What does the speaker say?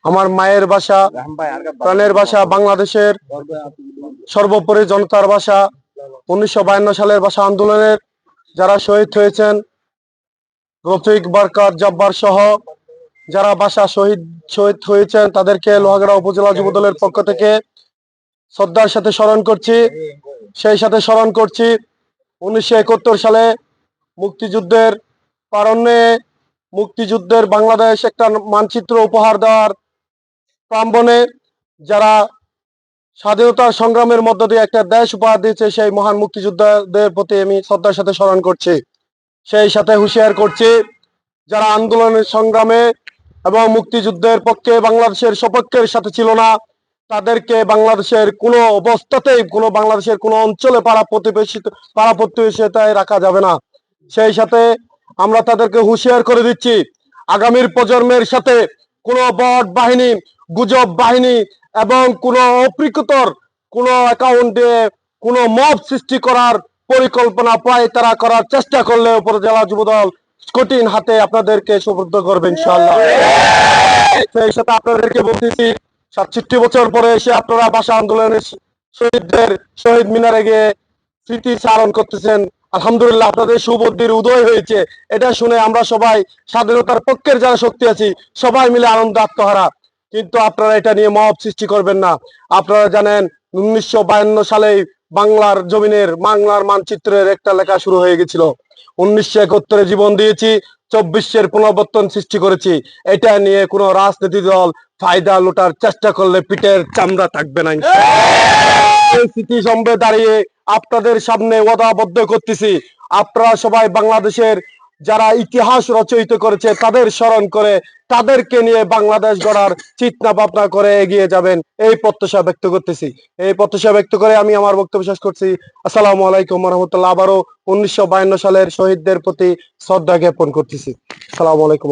আমার মায়ের ভাষা, প্রাণের ভাষা, বাংলাদেশের সর্বোপরি জনতার ভাষা, 1952 সালের ভাষা আন্দোলনের যারা শহীদ হয়েছেন, রফিক, বরকত, জব্বার সহ যারা ভাষা শহীদ হয়েছেন তাদেরকে লোহাগাড়া উপজেলা যুবদলের পক্ষ থেকে শ্রদ্ধার সাথে স্মরণ করছি। সেই সাথে স্মরণ করছি 1971 সালে মুক্তিযুদ্ধের প্রারণ্যে মুক্তিযুদ্ধের বাংলাদেশ একটা মানচিত্র উপহার দেওয়ার প্রাঙ্গণে যারা স্বাধীনতার সংগ্রামের মধ্য দিয়ে একটা দেশ উপহার দিয়েছে, সেই মহান মুক্তিযোদ্ধাদের প্রতি আমি শ্রদ্ধার সাথে স্মরণ করছি। সেই সাথে হুঁশিয়ার করছি যারা আন্দোলনের সংগ্রামে এবং মুক্তিযুদ্ধের পক্ষে বাংলাদেশের সপক্ষের সাথে ছিল না, তাদেরকে বাংলাদেশের কোনো অবস্থাতেই বাংলাদেশের কোনো অঞ্চলে পাড়া প্রতিবেশিতায় রাখা যাবে না। সেই সাথে আমরা তাদেরকে হুঁশিয়ার করে দিচ্ছি, আগামীর প্রজন্মের সাথে কোনো বট বাহিনী, গুজব বাহিনী এবং কোনো অপ্রীতকর কোনো অ্যাকাউন্ট দিয়ে কোনো মব সৃষ্টি করার পরিকল্পনা প্রায় তারা করার চেষ্টা করলে উপজেলা যুবদল কঠিন হাতে আপনাদেরকে সুপর্দ করবে ইনশাআল্লাহ। সেই সাথে আপনাদেরকে বলতেছি, 67 বছর পরে এসে আপনারা ভাষা আন্দোলনের শহীদদের শহীদ মিনারে গিয়ে স্মৃতি চারণ করতেছেন। আলহামদুলিল্লাহ, আপনাদের সুবুদ্ধির উদয় হয়েছে। এটা শুনে আমরা সবাই স্বাধীনতার পক্ষের যারা শক্তি আছি সবাই মিলে আনন্দ আত্মহারা। কিন্তু আপনারা এটা নিয়ে মব সৃষ্টি করবেন না। আপনারা জানেন 1952 সালে বাংলার জমিনের বাংলার মানচিত্রের একটা লেখা শুরু হয়ে গেছিল। 1971 জীবন দিয়েছি, 24-এর পুনরাবর্তন সৃষ্টি করেছি। এটা নিয়ে কোনো রাজনীতি দল ফায়দা লুটার চেষ্টা করলে পিঠের চামড়া থাকবে না। এই স্মৃতি সম্বে দাঁড়িয়ে আপনাদের সামনে ওয়াদাবদ্ধ করতেছি, আপনারা সবাই বাংলাদেশের যারা ইতিহাস রচয়িত করেছে তাদের স্মরণ করে তাদেরকে নিয়ে বাংলাদেশ গড়ার চিন্তা ভাবনা করে এগিয়ে যাবেন, এই প্রত্যাশা ব্যক্ত করতেছি। এই প্রত্যাশা ব্যক্ত করে আমি আমার বক্তব্য শেষ করছি। আসসালামু আলাইকুম রহমতুল্লাহ। আবারও 1952 সালের শহীদদের প্রতি শ্রদ্ধা জ্ঞাপন করতেছি। আসসালামু আলাইকুম।